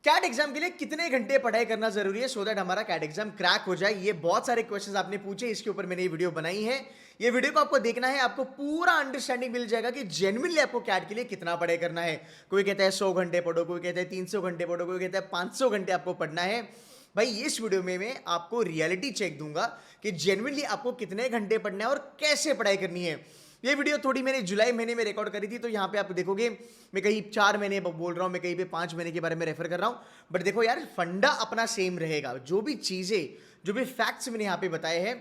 Cat exam के लिए कितने घंटे पढ़ाई करना जरूरी है सो दैट हमारा कैट एग्जाम क्रैक हो जाए। ये बहुत सारे क्वेश्चंस आपने पूछे, इसके ऊपर मैंने ये वीडियो बनाई है। ये वीडियो को आपको देखना है, आपको पूरा अंडरस्टैंडिंग मिल जाएगा कि जेन्युइनली आपको कैट के लिए कितना पढ़ाई करना है। कोई कहता है 100 घंटे पढ़ो, कोई कहता है 300 घंटे पढ़ो, कोई कहता है 500 घंटे आपको पढ़ना है। भाई इस वीडियो में मैं आपको रियलिटी चेक दूंगा कि जेन्युइनली आपको कितने घंटे पढ़ना है और कैसे पढ़ाई करनी है। ये वीडियो थोड़ी मैंने जुलाई महीने में रिकॉर्ड करी थी, तो यहाँ पे आप देखोगे मैं कहीं 4 महीने बोल रहा हूँ, मैं कहीं पे 5 महीने के बारे में रेफर कर रहा हूँ। बट देखो यार, फंडा अपना सेम रहेगा। जो भी चीज़ें, जो भी फैक्ट्स मैंने यहाँ पे बताए हैं,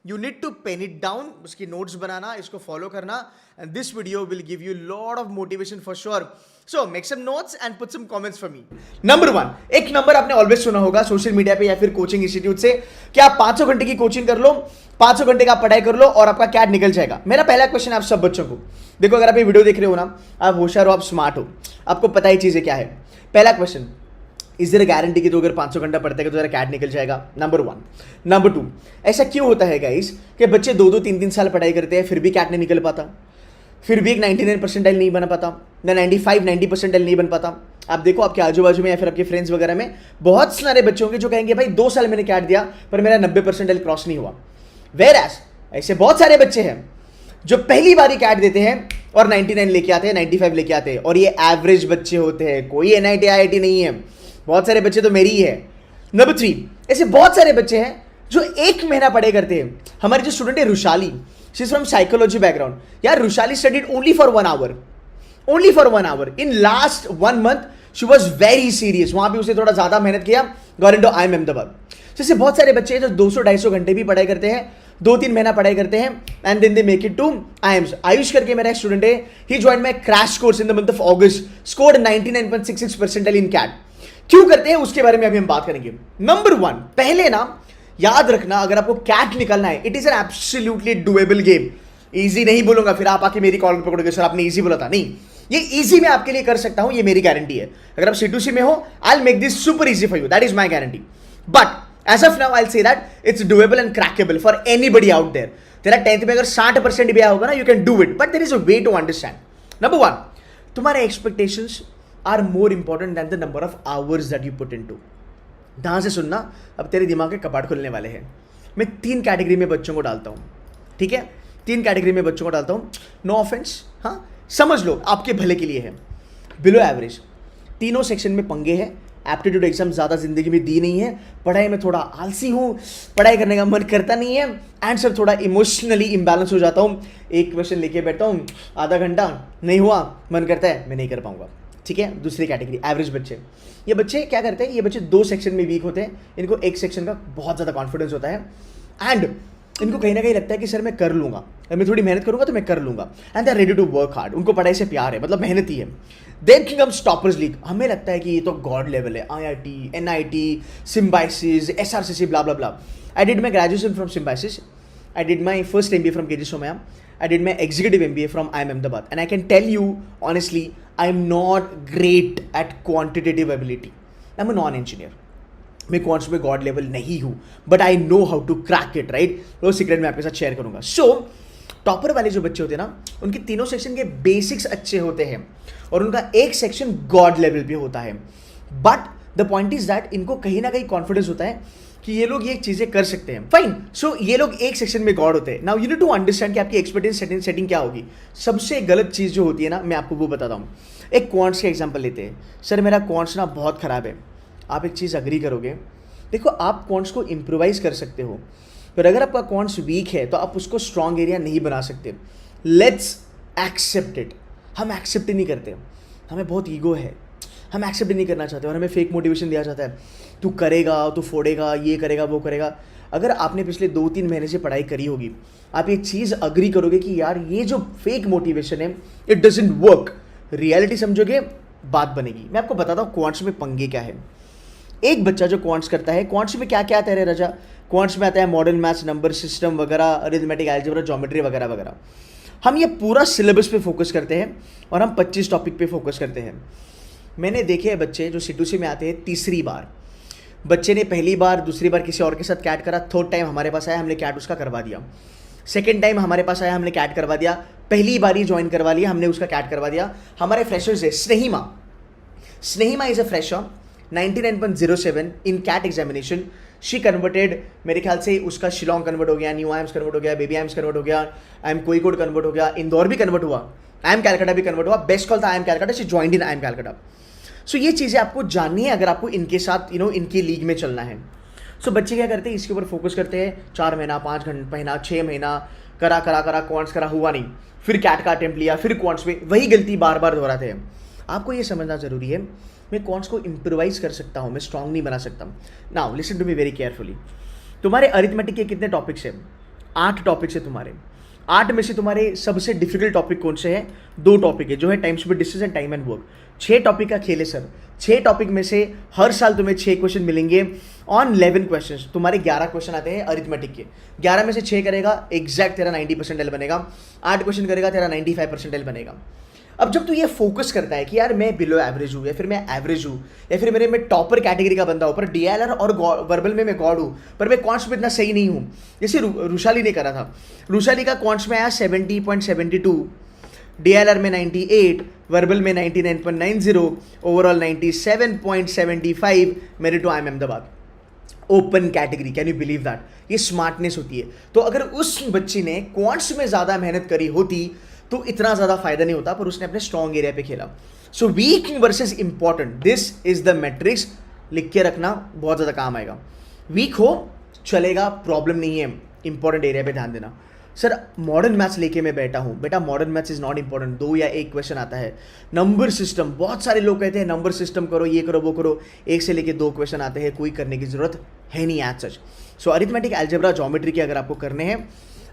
you need to pen it down, उसकी नोट्स बनाना, इसको फॉलो करना, and this video will give you lot of motivation for sure. So make some notes and put some comments for me. Number 1, एक नंबर आपने always सुना होगा social media पे या फिर कोचिंग इंस्टीट्यूट से कि आप 500 घंटे की कोचिंग कर लो, 500 घंटे का पढ़ाई कर लो और आपका कैट निकल जाएगा। मेरा पहला क्वेश्चन है आप सब बच्चों को, देखो अगर आप ये वीडियो देख रहे हो ना, आप होशियार हो, आप स्मार्ट हो, आपको पता ही चीजें क्या है। पहला क्वेश्चन, इज देयर गारंटी कि तो अगर 500 घंटा पढ़ते हैं तो तेरा कैट निकल जाएगा? नंबर 1। नंबर 2, ऐसा क्यों होता है गाइस कि बच्चे 2-2 3-3 साल पढ़ाई करते हैं फिर भी कैट नहीं निकल पाता, फिर भी एक 99 परसेंटाइल नहीं बन पाता, ना 90 परसेंटाइल नहीं बन पाता। आप देखो आपके आजू बाजू में या फिर आपके फ्रेंड्स वगैरह में बहुत सारे बच्चे होंगे जो कहेंगे भाई 2 साल मैंने कैट दिया पर मेरा 90 परसेंटाइल क्रॉस नहीं हुआ। वेयरएज ऐसे बहुत सारे बच्चे हैं जो पहली बार ही कैट देते हैं और 99 लेके आते हैं, 95 लेके आते हैं, और ये एवरेज बच्चे होते हैं, कोई एनआईटी आईआईटी नहीं है। बहुत सारे बच्चे तो मेरी ही है। नंबर 3, ऐसे बहुत सारे बच्चे हैं जो 1 महीना पढ़ाई करते हैं। हमारी जो स्टूडेंट है Rushali, she is from psychology background. यार Rushali studied only for 1 hour, only for 1 hour in last 1 month. She was very serious, वहां भी उसने थोड़ा ज्यादा मेहनत किया, गॉट इनटू आईएम अहमदाबाद। जैसे बहुत सारे बच्चे हैं जो 200-250 घंटे भी पढ़ाई करते हैं, 2-3 महीना पढ़ाई करते हैं, and then they make it to IIMs. Ayush करके मेरा एक स्टूडेंट है, he join my crash course in the month of August, scored 99.66 percentile in CAT. क्यों करते हैं उसके बारे में अभी हम बात करेंगे। नंबर 1, पहले ना याद रखना, अगर आपको कैट निकालना है, it is an absolutely doable game. Easy नहीं बोलूंगा फिर आप आके मेरी कॉल पकड़ोगे सर आपने इजी बोला था, नहीं, ये इजी मैं आपके लिए कर सकता हूं, ये मेरी गारंटी है। अगर आप C2C में हो, I will make this super easy for you, that is my guarantee. But as of now I will say that it's doable and crackable for anybody out there. तेरा 10th में अगर 60% भी आया होगा ना, you can do it, but there is a way to understand. Number 1, तुम्हारे expectations are more important than the number of hours that you put into. ध्यान से सुनना, अब तेरे दिमाग के कपाट खुलने वाले हैं। मैं 3 कैटेगरी में बच्चों को डालता हूँ, ठीक है? 3 कैटेगरी में बच्चों को डालता हूँ, नो ऑफेंस, हाँ समझ लो आपके भले के लिए है। बिलो एवरेज, तीनों सेक्शन में पंगे हैं। एप्टीट्यूड एग्जाम ज़्यादा जिंदगी में दी नहीं है, पढ़ाई में थोड़ा आलसी हूँ, पढ़ाई करने का मन करता नहीं है, एंड सब थोड़ा इमोशनली इम्बैलेंस हो जाता हूँ। एक क्वेश्चन लेके बैठता हूँ, आधा घंटा नहीं हुआ, मन करता है मैं नहीं कर पाऊंगा, ठीक है? दूसरी कैटेगरी एवरेज बच्चे। ये बच्चे क्या करते हैं, ये बच्चे 2 सेक्शन में वीक होते हैं, इनको एक सेक्शन का बहुत ज़्यादा कॉन्फिडेंस होता है, एंड इनको कहीं ना कहीं लगता है कि सर मैं कर लूंगा, अगर मैं थोड़ी मेहनत करूंगा तो मैं कर लूंगा, and they are ready to work hard. उनको पढ़ाई से प्यार है, मतलब मेहनती है। देन कम्स टॉपर्स लीग, हमें लगता है कि ये तो गॉड लेवल है, IIT, NIT, Symbiosis, SRCC, blah blah blah. I did my graduation from Symbiosis, I did my first MBA from KG Somaiya, I did my executive MBA from IIM Ahmedabad, and I can tell you honestly, I am not great at quantitative ability. I'm a non-engineer. मैं quants में God level नहीं हूँ, but I know how to crack it, right? वो secret मैं आपके साथ share करूंगा। सो topper वाले जो बच्चे होते हैं ना, उनके तीनों सेक्शन के बेसिक्स अच्छे होते हैं और उनका एक सेक्शन गॉड लेवल पे होता है। But the point is that इनको कहीं ना कहीं कॉन्फिडेंस होता है कि ये लोग ये चीजें कर सकते हैं, फाइन। सो ये लोग एक सेक्शन में गॉड होते हैं। Now you need to understand कि आपकी एक्सपेक्टेशन सेटिंग क्या होगी। सबसे गलत चीज जो होती है ना, मैं आपको वो बताता हूँ। एक क्वांट्स का एग्जांपल लेते हैं, सर मेरा क्वांट्स ना बहुत खराब है। आप एक चीज़ अग्री करोगे, देखो आप क्वांट्स को इम्प्रोवाइज कर सकते हो, पर अगर आपका क्वांट्स वीक है तो आप उसको स्ट्रॉन्ग एरिया नहीं बना सकते। Let's accept it. हम एक्सेप्ट ही नहीं करते, हमें बहुत ईगो है, हम एक्सेप्ट नहीं करना चाहते और हमें फेक मोटिवेशन दिया जाता है, तू करेगा, तू फोड़ेगा, ये करेगा, वो करेगा। अगर आपने पिछले 2-3 महीने से पढ़ाई करी होगी, आप ये चीज़ अग्री करोगे कि यार ये जो फेक मोटिवेशन है, इट डजंट वर्क। रियलिटी समझोगे, बात बनेगी। मैं आपको बताता हूँ क्वांट्स में पंगे क्या है। एक बच्चा जो क्वांट्स करता है, क्वांट्स में क्या क्या आता है रजा? क्वांट्स में आता है मॉडल मैथ्स, नंबर सिस्टम वगैरह, अरिथमेटिक, अलजेब्रा, ज्योमेट्री वगैरह वगैरह। हम ये पूरा सिलेबस पे फोकस करते हैं और हम 25 टॉपिक पे फोकस करते हैं। मैंने देखे हैं बच्चे जो C2C में आते हैं तीसरी बार, बच्चे ने पहली बार, दूसरी बार किसी और के साथ कैट करा, थर्ड टाइम हमारे पास आया, हमने कैट उसका करवा दिया। सेकेंड टाइम हमारे पास आया, हमने कैट करवा दिया। पहली बार ही ज्वाइन करवा लिया, हमने उसका कैट करवा दिया। हमारे फ्रेशर्स है Snehima, Snehima is a fresher, 99.07 in CAT examination she converted, मेरे ख्याल से उसका शिलोंग कन्वर्ट हो गया, न्यू आइम्स कन्वर्ट हो गया, बेबी आइम्स कन्वर्ट हो गया, आई एम कोईकोड कन्वर्ट हो गया, इंदौर भी कन्वर्ट हुआ, आई एम कैलकाटा भी कन्वर्ट हुआ, बेस्ट कॉल था IIM Calcutta, she joined in IIM Calcutta. So ये चीज़ें आपको जाननी है अगर आपको इनके साथ इनकी लीग में चलना है। सो बच्चे क्या करते हैं, इसके ऊपर फोकस करते हैं, 4 महीना 5 महीना 6 महीना करा क्वांट्स करा, हुआ नहीं, फिर कैट का अटेम्प्ट लिया, फिर क्वांट्स में वही गलती बार बार दोहराते हैं। आपको ये समझना जरूरी है, मैं क्वांट्स को इम्प्रोवाइज कर सकता हूँ, मैं स्ट्रांग नहीं बना सकता। Now listen to me very carefully. तुम्हारे अरिथमेटिक के कितने टॉपिक्स हैं? 8 टॉपिक्स है तुम्हारे। 8 में से तुम्हारे सबसे डिफिकल्ट टॉपिक कौन से हैं? 2 टॉपिक है, जो है time speed distance and time and work. 6 topic का खेल है सर। 6 टॉपिक में से हर साल तुम्हें 6 क्वेश्चन मिलेंगे ऑन 11 क्वेश्चन। तुम्हारे 11 क्वेश्चन आते हैं अरिथमेटिक के, 11 में से 6 करेगा एग्जैक्ट तेरा 90% बनेगा, 8 क्वेश्चन करेगा तेरा 95% बनेगा। अब जब तू ये फोकस करता है कि यार मैं बिलो एवरेज हूँ, या फिर मैं एवरेज हूँ, या फिर मैं टॉपर कैटेगरी का बंदा हूँ, पर डीएलआर और वर्बल में मैं गॉड हूँ, पर मैं क्वांट्स में इतना सही नहीं हूँ, जैसे रुशाली ने करा था। रुशाली का क्वांट्स में आया 70.72, डीएलआर में 98, वर्बल में 99.90, overall 97.75, merit to IIM Ahmedabad open category. Can you believe that? ये स्मार्टनेस होती है। तो अगर उस बच्ची ने क्वांट्स में ज़्यादा मेहनत करी होती तो इतना ज़्यादा फायदा नहीं होता, पर उसने अपने स्ट्रॉन्ग एरिया पे खेला। So weak versus important, this is the matrix, लिख के रखना, बहुत ज़्यादा काम आएगा। वीक हो चलेगा, प्रॉब्लम नहीं है, इंपॉर्टेंट एरिया पे ध्यान देना। सर मॉडर्न मैथ्स लेके मैं बैठा हूँ, बेटा modern maths is not important, 2 या 1 क्वेश्चन आता है। नंबर सिस्टम, बहुत सारे लोग कहते हैं नंबर सिस्टम करो, ये करो वो करो, 1 से लेके 2 क्वेश्चन आते हैं, कोई करने की जरूरत है नहीं एज सच। सो अरिथमेटिक, अलजेब्रा, ज्योमेट्री के अगर आपको करने हैं,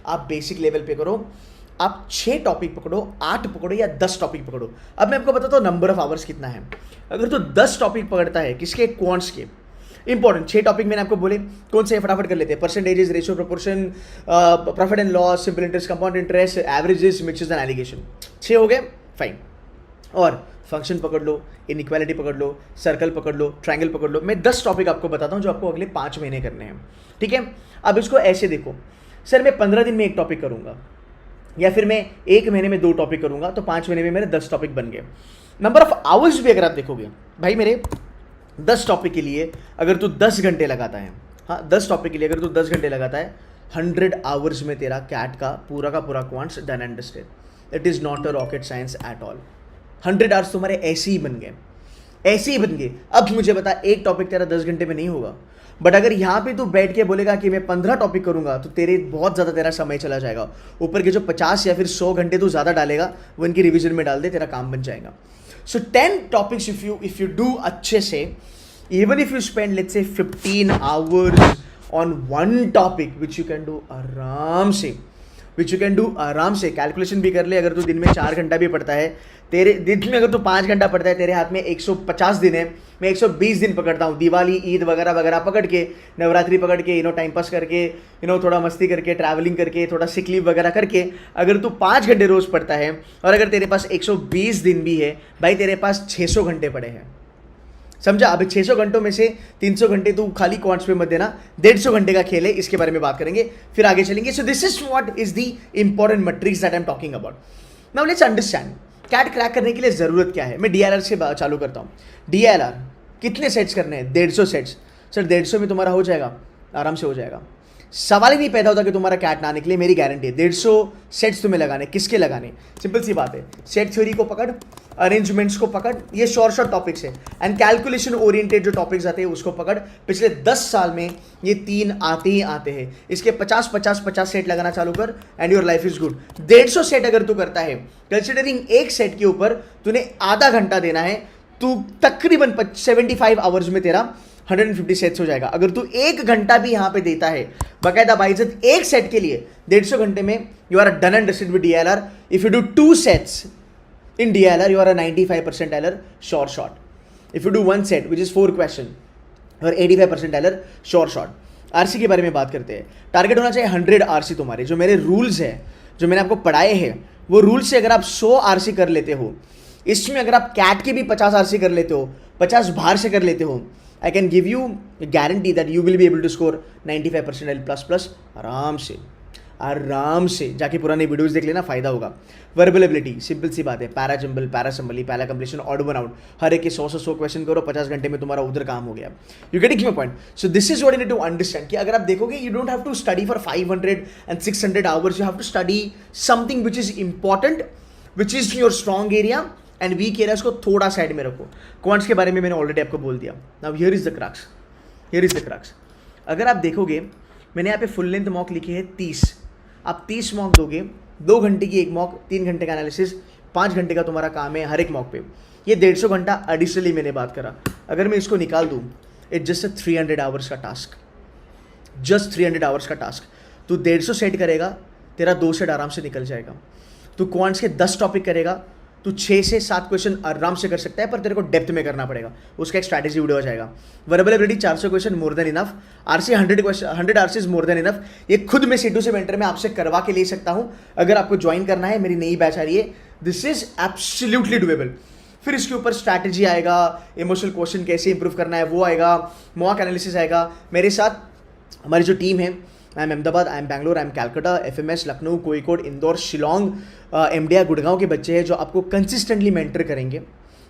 आप बेसिक लेवल पे करो। आप 6 टॉपिक पकड़ो, 8 पकड़ो या 10 टॉपिक पकड़ो। अब मैं आपको बताता हूँ नंबर ऑफ आवर्स कितना है। अगर तो 10 टॉपिक पकड़ता है, किसके? क्वांट्स के। इंपॉर्टेंट 6 टॉपिक मैंने आपको बोले, कौन से फटाफट कर लेते हैं? Percentages, ratio, proportion, profit and loss, simple interest, compound interest, averages, mixes and allegation. 6 हो गए, फाइन। और फंक्शन पकड़ लो, इनइक्वालिटी पकड़ लो, सर्कल पकड़ लो, ट्रायंगल पकड़ लो। मैं 10 टॉपिक आपको बताता हूँ जो आपको अगले 5 महीने करने हैं, ठीक है? अब इसको ऐसे देखो, सर मैं 15 दिन में 1 टॉपिक करूँगा, या फिर मैं 1 महीने में 2 टॉपिक करूंगा, तो 5 महीने में मेरे 10 टॉपिक बन गए। नंबर ऑफ आवर्स भी अगर आप देखोगे, भाई मेरे 10 टॉपिक के लिए अगर तू 10 घंटे लगाता है, हाँ 10 टॉपिक के लिए अगर तू 10 घंटे लगाता है, 100 आवर्स में तेरा कैट का पूरा quants done and dusted. It is not a rocket science at all. 100 hours तुम्हारे ऐसे ही बन गए, ऐसे ही बन गए। अब मुझे बता, एक टॉपिक तेरा 10 घंटे में नहीं होगा, बट अगर यहाँ पे तू बैठ के बोलेगा कि मैं 15 टॉपिक करूंगा, तो तेरे बहुत ज़्यादा तेरा समय चला जाएगा। ऊपर के जो 50 या फिर 100 घंटे तू ज़्यादा डालेगा, वो इनकी रिवीजन में डाल दे, तेरा काम बन जाएगा। सो 10 टॉपिक्स इफ यू डू अच्छे से, even if you spend let's say 15 hours on 1 topic, which you can do आराम से, कैलकुलेशन भी कर ले। अगर तू दिन में 4 घंटा भी पढ़ता है, तेरे दिन में अगर तू 5 घंटा पढ़ता है, तेरे हाथ में 150 दिन है, मैं 120 दिन पकड़ता हूँ। दिवाली, ईद वगैरह वगैरह पकड़ के, नवरात्रि पकड़ के, टाइम पास करके, थोड़ा मस्ती करके, ट्रैवलिंग करके, थोड़ा सिक लीव वगैरह करके, अगर तू 5 घंटे रोज पढ़ता है, और अगर तेरे पास 120 दिन भी है, भाई तेरे पास 600 घंटे पड़े हैं, समझा? अब 600 घंटों में से 300 घंटे तू खाली क्वांट्स पे मत देना, 150 घंटे का खेल है, इसके बारे में बात करेंगे, फिर आगे चलेंगे। So this is what is the important metrics that I am talking about. Now let's understand CAT crack करने के लिए जरूरत क्या है। मैं डीएलआर से चालू करता हूँ। डीएलआर कितने सेट्स करने हैं? 150 सेट्स। सर 150 में तुम्हारा हो जाएगा, आराम से हो जाएगा, सवाल ही नहीं पैदा होता कि तुम्हारा कैट ना निकले, मेरी गारंटी है। 150 सेट्स तुम्हें लगाने, किसके लगाने? सिंपल सी बात है, सेट थ्योरी को पकड़, अरेंजमेंट्स को पकड़, ये शॉर्ट टॉपिक्स है, एंड कैलकुलेशन ओरिएंटेड जो टॉपिक्स आते हैं उसको पकड़। पिछले 10 साल में ये 3 आते ही आते हैं। इसके 50 सेट लगाना चालू कर and your life is good. 150 set अगर तू करता है, कंसिडरिंग एक सेट के ऊपर तूने आधा घंटा देना है, तू तकरीबन 75 आवर्स में तेरा 150 सेट्स हो जाएगा। अगर तू 1 घंटा भी यहाँ पे देता है बाकायदा बाइज्जत एक सेट के लिए, 150 घंटे में you are done and dusted with DLR. If you do 2 sets in DLR, you are a 95% percentile short. If you do 1 set which is 4 question, you are 85% percentile short. RC के बारे में बात करते हैं। टारगेट होना चाहिए 100 RC तुम्हारे। जो मेरे रूल्स है, जो मैंने आपको पढ़ाए हैं, वो रूल्स से अगर आप 100 RC कर लेते हो, इसमें अगर आप कैट के भी 50 RC कर लेते हो, 50 बाहर से कर लेते हो, I can give you guarantee that you will be able to score 95% percentile plus आराम से। आराम से जाके पुराने वीडियोस देख लेना, फायदा होगा। वर्बल एबिलिटी सिंपल सी बात है, para jumble, para summary, para completion, odd one out, हर एक के 100 क्वेश्चन करो, 50 घंटे में तुम्हारा उधर काम हो गया। You getting my point? So this is what you need to understand कि अगर आप देखोगे you don't have to study for 500 and 600 hours, you have to study something which is important, which is your strong area and weak areas को थोड़ा side में रखो। Quants के बारे में मैंने ऑलरेडी आपको बोल दिया। Now here is the crux, here is the crux. अगर आप देखोगे मैंने यहाँ पे फुल लेंथ मॉक लिखी है 30, आप 30 मॉक दोगे, 2 घंटे की एक मॉक, 3 घंटे का एनालिसिस, 5 घंटे का तुम्हारा काम है हर एक मॉक पे। ये 150 घंटा एडिशनली मैंने बात करा। अगर मैं इसको निकाल दूँ, इट्स जस्ट 300 आवर्स का टास्क, जस्ट 300 आवर्स का टास्क। तू 150 सेट करेगा, तेरा 2 सेट आराम से निकल जाएगा। तू क्वांट्स के 10 टॉपिक करेगा, तू 6 से 7 क्वेश्चन आराम से कर सकता है, पर तेरे को डेप्थ में करना पड़ेगा, उसका एक स्ट्रैटेजी वीडियो आ जाएगा। Verbal ability 400 question more than enough, RC 100 RC is more than enough. ये खुद मैं C2C मेंटर में आपसे करवा के ले सकता हूँ। अगर आपको ज्वाइन करना है, मेरी नई बैच आ रही है, दिस इज एब्सोल्युटली डुएबल। फिर इसके ऊपर स्ट्रैटेजी आएगा, इमोशनल क्वेश्चन कैसे इंप्रूव करना है वो आएगा, मॉक एनालिसिस आएगा। मेरे साथ हमारी जो टीम है, IIM Ahmedabad, IIM Bangalore, IIM Calcutta, FMS, Lucknow, Kozhikode, Indore, Shillong, MDI, Gurgaon के बच्चे हैं जो आपको कंसिस्टेंटली मेंटर करेंगे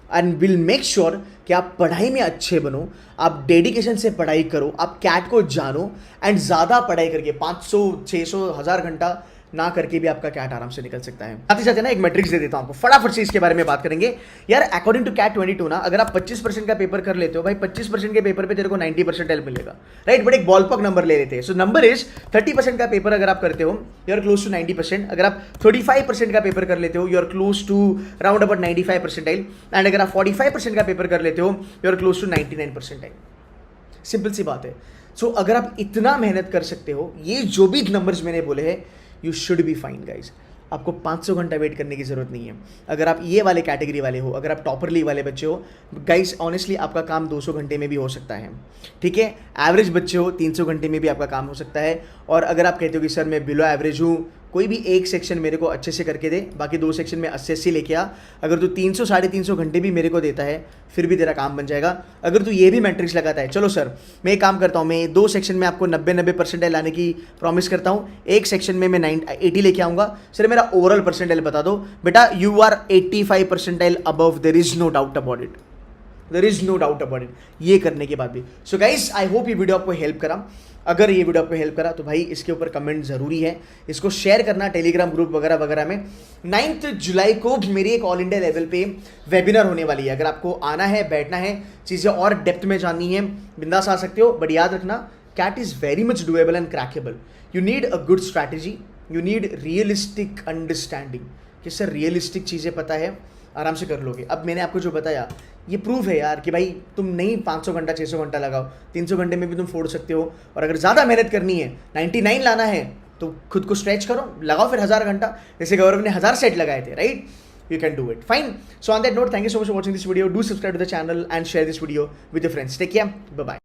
एंड विल मेक श्योर कि आप पढ़ाई में अच्छे बनो, आप डेडिकेशन से पढ़ाई करो, आप कैट को जानो एंड ज़्यादा पढ़ाई करके 500, 600, 1000 घंटा ना करके भी आपका कैट आराम से निकल सकता है। साथ ही साथ ना एक मैट्रिक्स दे देता हूं आपको, फटाफट से इसके बारे में बात करेंगे यार। अकॉर्डिंग टू कैट 22 ना, अगर आप 25% का पेपर कर लेते हो भाई, 25% के पेपर पे तेरे को 90% हेल्प मिलेगा, राइट। बट एक बॉलपॉक नंबर ले लेते हैं। सो नंबर इज 30% का पेपर अगर आप करते हो, यू आर क्लोज टू 90%। अगर आप 35% का पेपर कर लेते हो, you are close to round about 95 percentile. And अगर आप 45% का पेपर कर लेते हो, you are close to 99 percentile. Simple सी बात है। सो अगर आप इतना मेहनत कर सकते हो, ये जो भी नंबर्स मैंने बोले हैं, you should be fine guys. आपको 500 घंटा वेट करने की जरूरत नहीं है। अगर आप ये वाले कैटेगरी वाले हो, अगर आप टॉपरली वाले बच्चे हो, गाइज ऑनेस्टली आपका काम 200 घंटे में भी हो सकता है, ठीक है। एवरेज बच्चे हो, 300 घंटे में भी आपका काम हो सकता है। और अगर आप कहते हो कि सर मैं बिलो एवरेज हूँ, कोई भी एक सेक्शन मेरे को अच्छे से करके दे, बाकी 2 सेक्शन में 80-80 लेके आ, अगर तू 300 350 घंटे भी मेरे को देता है, फिर भी तेरा काम बन जाएगा। अगर तू ये भी मैट्रिक्स लगाता है, चलो सर मैं एक काम करता हूँ, मैं 2 सेक्शन में आपको 90 परसेंटाइल लाने की प्रॉमिस करता हूँ, एक सेक्शन में मैं 80 लेके आऊँगा, सर मेरा ओवरऑल परसेंटाइल बता दो। बेटा you are 85 percentile above, there is no doubt about it, there is no doubt about it. ये करने के बाद भी। सो गाइस आई होप ये वीडियो आपको हेल्प करा। अगर ये वीडियो आपको हेल्प करा तो भाई इसके ऊपर कमेंट जरूरी है, इसको शेयर करना टेलीग्राम ग्रुप वगैरह वगैरह में। 9 जुलाई को मेरी एक ऑल इंडिया लेवल पे वेबिनार होने वाली है। अगर आपको आना है, बैठना है, चीज़ें और डेप्थ में जाननी है, बिंदास आ सकते हो। बट याद रखना, CAT is very much doable and crackable. You need a good strategy, you need realistic understanding कि सर रियलिस्टिक चीज़ें पता है, आराम से कर लोगे। अब मैंने आपको जो बताया ये प्रूफ है यार कि भाई तुम नहीं 500 घंटा 600 घंटा लगाओ, 300 घंटे में भी तुम फोड़ सकते हो। और अगर ज़्यादा मेहनत करनी है, 99 लाना है, तो खुद को स्ट्रेच करो, लगाओ फिर 1000 घंटा, जैसे गौरव ने 1000 सेट लगाए थे, right. You can do it. Fine. So on that note, thank you so much for watching this video. Do subscribe to the channel and share this video with your friends. Take care. Bye-bye.